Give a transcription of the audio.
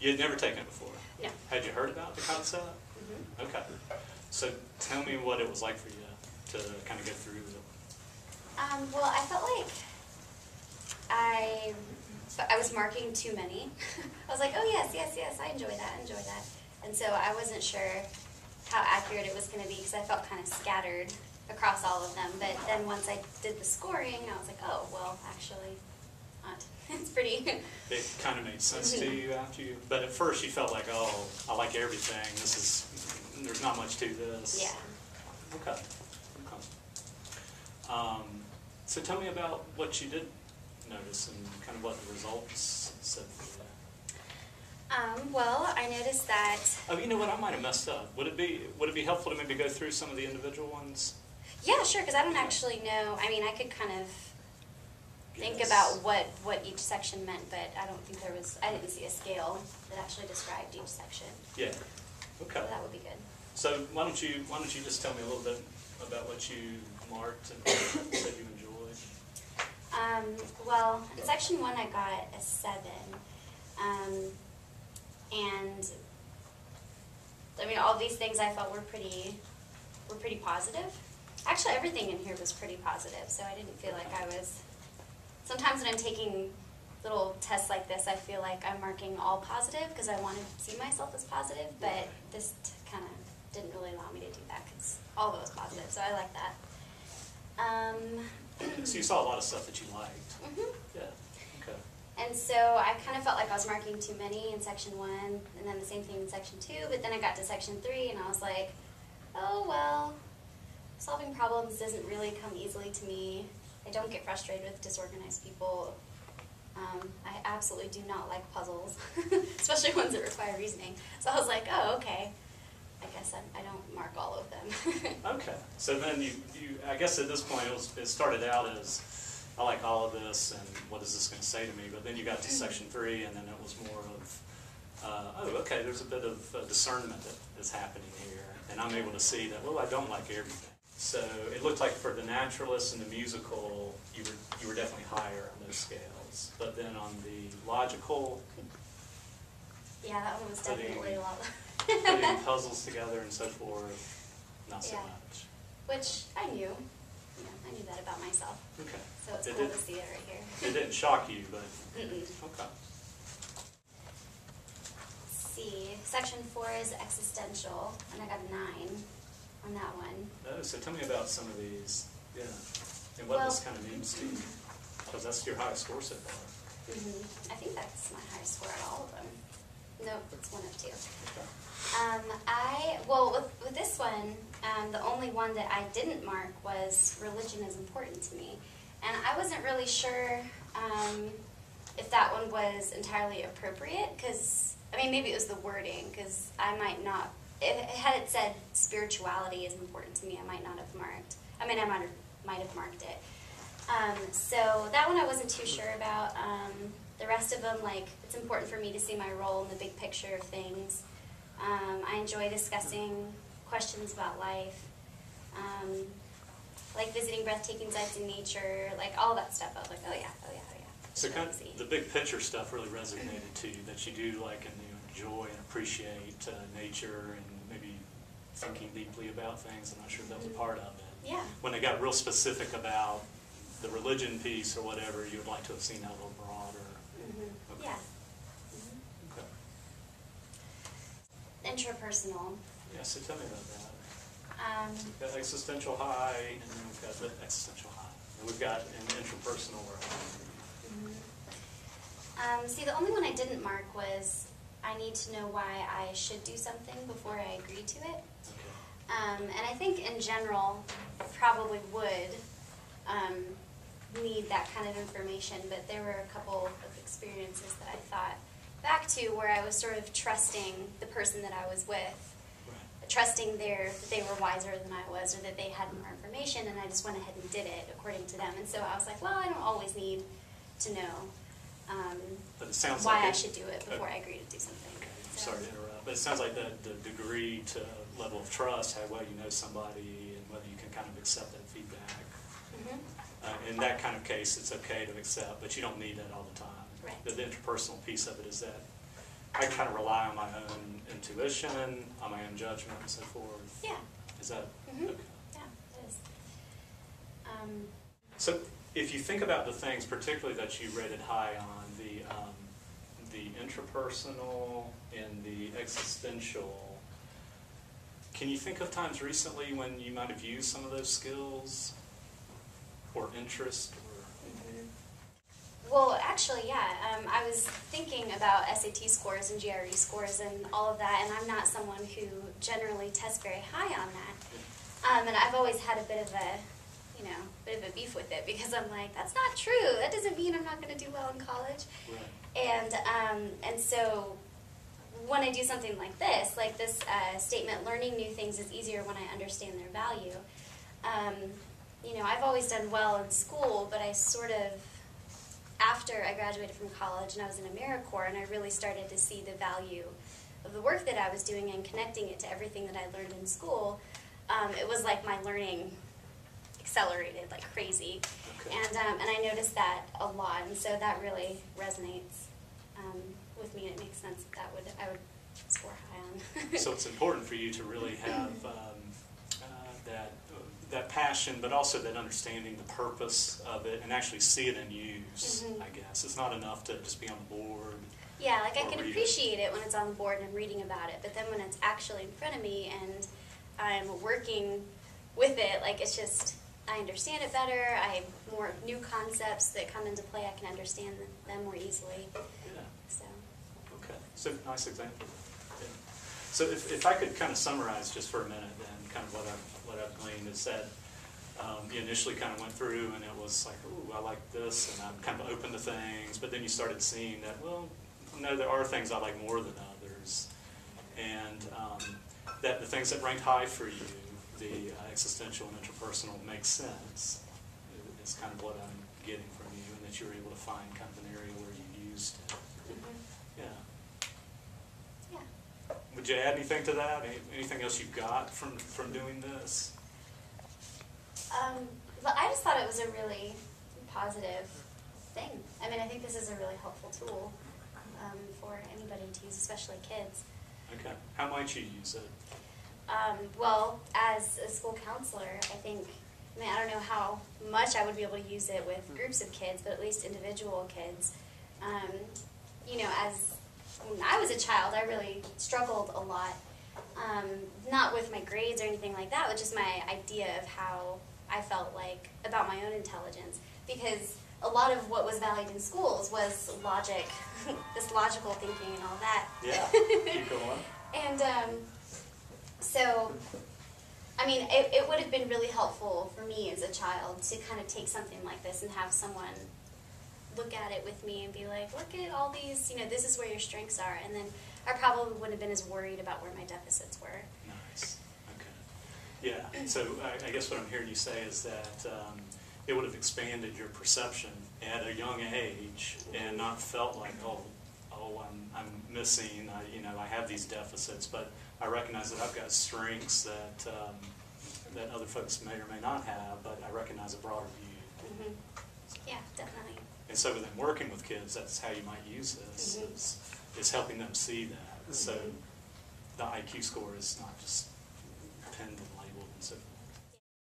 You had never taken it before? No. Had you heard about the concept? Mm-hmm. Okay. So tell me what it was like for you to kind of go through with it. Well, I felt like I was marking too many. I was like, oh yes, yes, yes, I enjoy that. And so I wasn't sure how accurate it was going to be because I felt kind of scattered across all of them. But then once I did the scoring, I was like, oh, well, actually, not. It's pretty. It kind of made sense to you after you, but at first you felt like, oh, I like everything. There's not much to this. Yeah. Okay. So tell me about what you did notice and kind of what the results said for you. Well, I noticed that. Oh, you know what? I might have messed up. Would it be helpful to maybe go through some of the individual ones? Yeah, sure. Because I don't actually know. I mean, I could kind of think about what each section meant, but I don't think I didn't see a scale that actually described each section. Yeah. Okay. So that would be good. So why don't you just tell me a little bit about what you marked and said you enjoyed? Well, in section 1 I got a 7, and I mean all these things I felt were pretty positive. Actually, everything in here was pretty positive, so I didn't feel like I was. Sometimes when I'm taking little tests like this, I feel like I'm marking all positive because I want to see myself as positive, but this kind of didn't really allow me to do that because all of it was positive, so I like that. So you saw a lot of stuff that you liked. Mm-hmm. Yeah. Okay. And so I kind of felt like I was marking too many in section 1, and then the same thing in section 2, but then I got to section 3, and I was like, oh, well, solving problems doesn't really come easily to me. I don't get frustrated with disorganized people. I absolutely do not like puzzles, especially ones that require reasoning. So I was like, oh, okay. I guess I don't mark all of them. Okay. So then you I guess at this point it started out as I like all of this and what is this going to say to me? But then you got to section 3 and then it was more of oh, okay, there's a bit of discernment that is happening here, and I'm able to see that, well, I don't like everything. So it looked like for the naturalist and the musical, you were definitely higher on those scales. But then on the logical, yeah, that one was definitely a lot. putting puzzles together and so forth, not so much. Which I knew. I knew that about myself. Okay. So it's cool to see it right here. It didn't shock you, but mm-mm. Okay. Let's see. Section 4 is existential, and I got a 9 on that one. Oh, so tell me about some of these. Yeah. And what this kind of means to you. Because that's your highest score so far. I think that's my highest score at all of them. No, it's 1 of 2. Okay. With this one, the only one that I didn't mark was religion is important to me. And I wasn't really sure if that one was entirely appropriate, because, I mean, maybe it was the wording, because I might not, had it said spirituality is important to me, I might not have marked, I mean, I might have marked it. So that one I wasn't too sure about. The rest of them, like, it's important for me to see my role in the big picture of things. I enjoy discussing questions about life, like visiting breathtaking sites in nature, like all that stuff. I was like, oh yeah. So kind of the big picture stuff really resonated to you, that you do like and you enjoy and appreciate nature and maybe thinking deeply about things. I'm not sure if that was a part of it. Yeah. When they got real specific about the religion piece or whatever, you would like to have seen that a little broader. Okay. Yeah. Okay. Interpersonal. Yeah, so tell me about that. We've got existential high, and then we've got the existential high. And we've got an interpersonal See, the only one I didn't mark was I need to know why I should do something before I agree to it. Okay. And I think in general, probably would need that kind of information, but there were a couple of experiences that I thought back to where I was sort of trusting the person that I was with, trusting that they were wiser than I was, or that they had more information, and I just went ahead and did it according to them. And so I was like, well, I don't always need to know but it sounds why like I should do it before I agree to do something. Okay. So. Sorry to interrupt, but it sounds like the degree to level of trust, how well you know somebody, and whether you can kind of accept that feedback. In that kind of case, it's okay to accept, but you don't need that all the time. Right. The interpersonal piece of it is that I kind of rely on my own intuition, on my own judgment, and so forth. Yeah. Is that Mm-hmm. okay? Yeah, it is. So, if you think about the things, particularly that you rated high on, the interpersonal and the existential, can you think of times recently when you might have used some of those skills or interest? Well, actually, yeah. I was thinking about SAT scores and GRE scores and all of that, and I'm not someone who generally tests very high on that. And I've always had a bit of a beef with it because I'm like, that's not true. That doesn't mean I'm not going to do well in college. Right. And so when I do something like this statement, learning new things is easier when I understand their value. I've always done well in school, but I sort of, after I graduated from college and I was in AmeriCorps and I really started to see the value of the work that I was doing and connecting it to everything that I learned in school, it was like my learning accelerated like crazy. Okay. And I noticed that a lot, and so that really resonates with me, and it makes sense that I would score high on. So it's important for you to really have that passion, but also that understanding the purpose of it, and actually see it in use. I guess it's not enough to just be on the board. Yeah, like I can read appreciate it when it's on the board and I'm reading about it, but then when it's actually in front of me and I'm working with it, like it's just, I understand it better. I have more new concepts that come into play. I can understand them more easily. Yeah. So. Okay. So nice example. Yeah. So if I could kind of summarize just for a minute, then kind of what I've gleaned is that you initially kind of went through and it was like, ooh, I like this, and I'm kind of open to things. But then you started seeing that, well, no, there are things I like more than others, and that the things that ranked high for you, the existential and interpersonal, make sense. It's kind of what I'm getting from you, and that you were able to find kind of an area where you used it. Yeah. Yeah. Would you add anything to that? Anything else you got from doing this? But I just thought it was a really positive thing. I mean, I think this is a really helpful tool for anybody to use, especially kids. Okay. How might you use it? Well, as a school counselor, I don't know how much I would be able to use it with groups of kids, but at least individual kids. As when I was a child, I really struggled a lot, not with my grades or anything like that, but just my idea of how I felt like about my own intelligence, because a lot of what was valued in schools was logic, this logical thinking and all that. Yeah, keep going. And so, I mean, it would have been really helpful for me as a child to kind of take something like this and have someone look at it with me and be like, look at all these, this is where your strengths are. And then I probably wouldn't have been as worried about where my deficits were. Nice. Okay. Yeah, so I guess what I'm hearing you say is that it would have expanded your perception at a young age and not felt like, I'm missing, I have these deficits, but I recognize that I've got strengths that other folks may or may not have, but I recognize a broader view. Mm-hmm. Yeah, definitely. And so within working with kids, that's how you might use this, is helping them see that. So the IQ score is not just pinned in